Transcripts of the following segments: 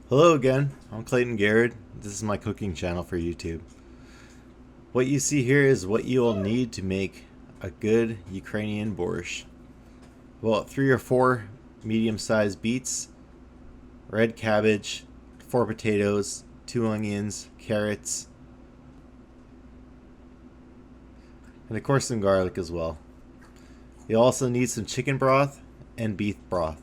Hello again, I'm Clayton Garrett. This is my cooking channel for YouTube. What you see here is what you will need to make a good Ukrainian borscht. Well, 3 or 4 medium-sized beets, red cabbage, 4 potatoes, 2 onions, carrots, and of course some garlic as well. You also need some chicken broth and beef broth.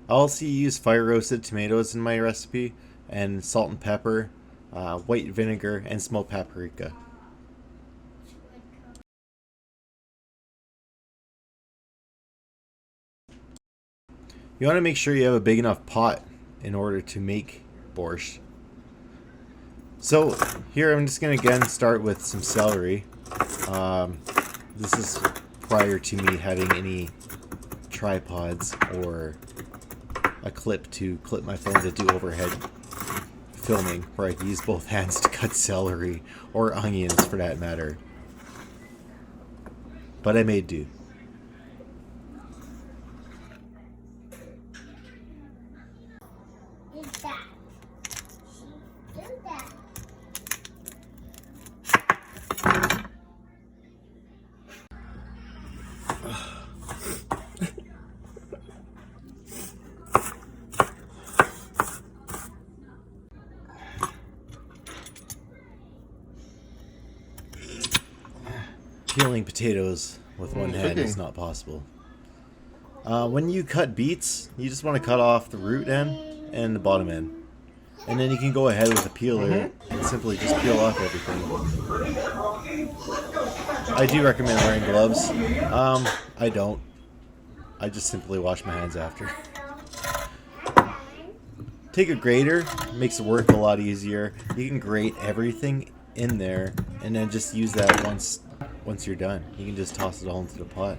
I also use fire roasted tomatoes in my recipe, and salt and pepper, white vinegar, and smoked paprika. You want to make sure you have a big enough pot in order to make borscht. So here I'm just going to again start with some celery. This is prior to me having any tripods or a clip to clip my phone to do overhead filming where I can use both hands to cut celery or onions for that matter. But I made do. Peeling potatoes with one hand is not possible. When you cut beets, you just want to cut off the root end and the bottom end. And then you can go ahead with a peeler and simply just peel off everything. I do recommend wearing gloves. I don't. I just simply wash my hands after. Take a grater, makes the work a lot easier. You can grate everything in there and then just use that once you're done. You can just toss it all into the pot.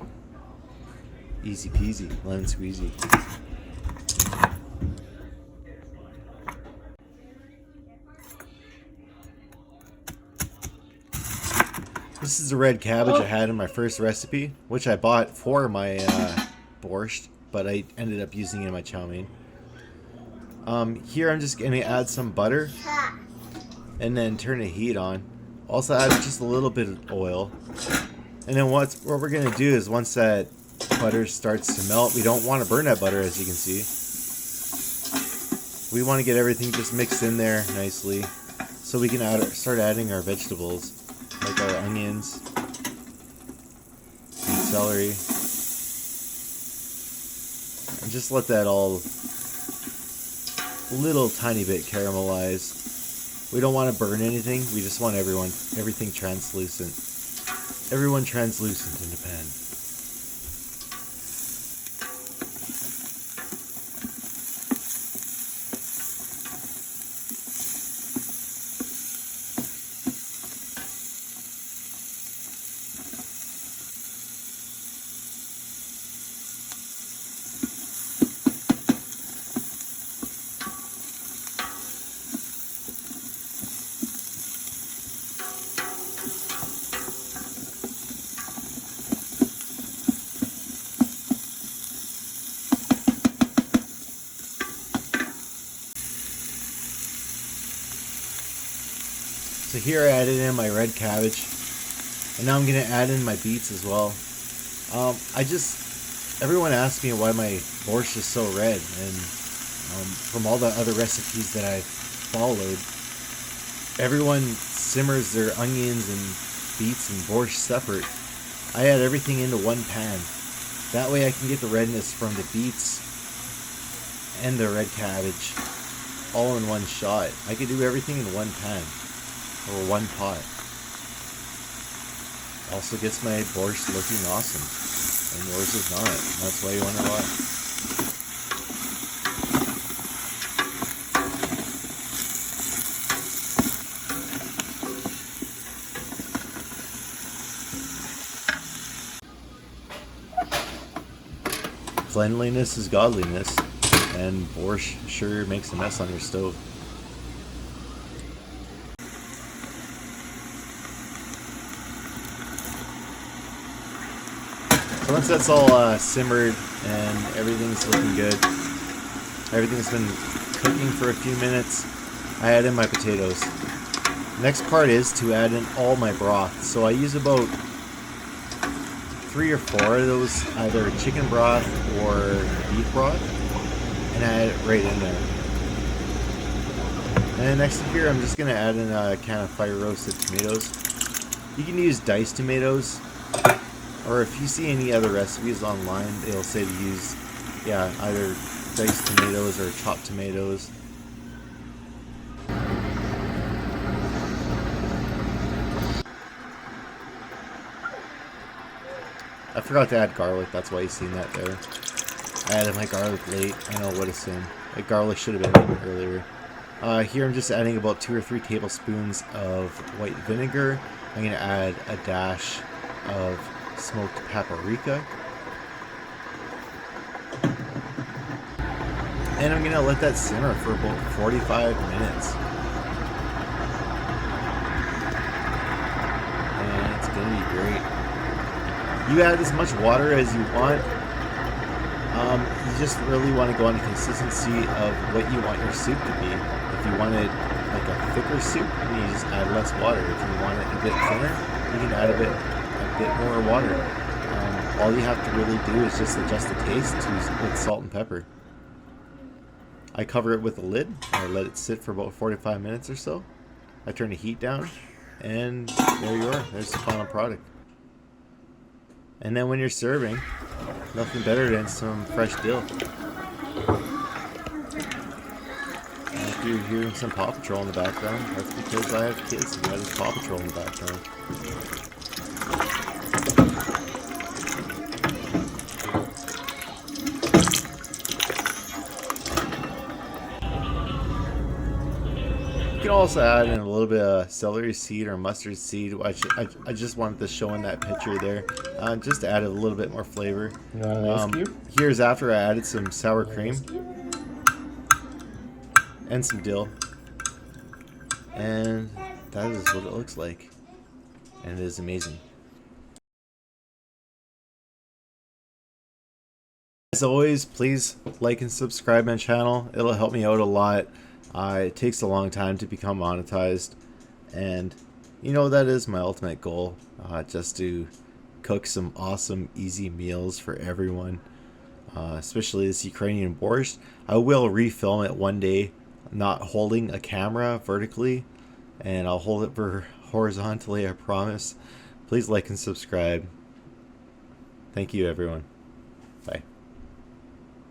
Easy peasy, lemon squeezy. This is the red cabbage I had in my first recipe, which I bought for my borscht, but I ended up using it in my chow mein. Here I'm just going to add some butter and then turn the heat on. Also add just a little bit of oil. And then what we're going to do is once that butter starts to melt, we don't want to burn that butter, as you can see. We want to get everything just mixed in there nicely so we can start adding our vegetables, like our onions and celery. And just let that all little tiny bit caramelize. We don't want to burn anything. We just want everything translucent. Everyone translucent in the pan. So here I added in my red cabbage, and now I'm going to add in my beets as well. Everyone asks me why my borscht is so red, and from all the other recipes that I've followed, everyone simmers their onions and beets and borscht separate. I add everything into one pan. That way I can get the redness from the beets and the red cabbage all in one shot. I could do everything in one pan. Or one pot. Also gets my borscht looking awesome. And yours is not. That's why you wonder why. Cleanliness is godliness. And borscht sure makes a mess on your stove. So once that's all simmered and everything's looking good, Everything's been cooking for a few minutes. I add in my potatoes. Next part is to add in all my broth. So I use about 3 or 4 of those, either chicken broth or beef broth, and I add it right in there. And then next to here, I'm just going to add in a can of fire roasted tomatoes. You can use diced tomatoes, or if you see any other recipes online, it'll say to use, either diced tomatoes or chopped tomatoes. I forgot to add garlic, that's why you've seen that there. I added my garlic late, I know, what a sin. The garlic should have been in earlier. Here I'm just adding about 2 or 3 tablespoons of white vinegar. I'm going to add a dash of smoked paprika. And I'm going to let that simmer for about 45 minutes. And it's going to be great. You add as much water as you want. You just really want to go on the consistency of what you want your soup to be. If you want it like a thicker soup, then you just add less water. If you want it a bit thinner, you can add a bit more water. All you have to really do is just adjust the taste with salt and pepper. I cover it with a lid. I let it sit for about 45 minutes or so. I turn the heat down, and there you are. There's the final product. And then when you're serving, nothing better than some fresh dill. And if you're hearing some Paw Patrol in the background, that's because I have kids and that is Paw Patrol in the background. You can also add in a little bit of celery seed or mustard seed. I just wanted to show in that picture there, just to add a little bit more flavor. Here's after I added some sour cream and some dill, and that is what it looks like, and it is amazing. As always, please like and subscribe my channel. It'll help me out a lot. It takes a long time to become monetized, and you know, that is my ultimate goal, just to cook some awesome easy meals for everyone, especially this Ukrainian borscht. I will refilm it one day, not holding a camera vertically, and I'll hold it horizontally, I promise. Please like and subscribe. Thank you, everyone.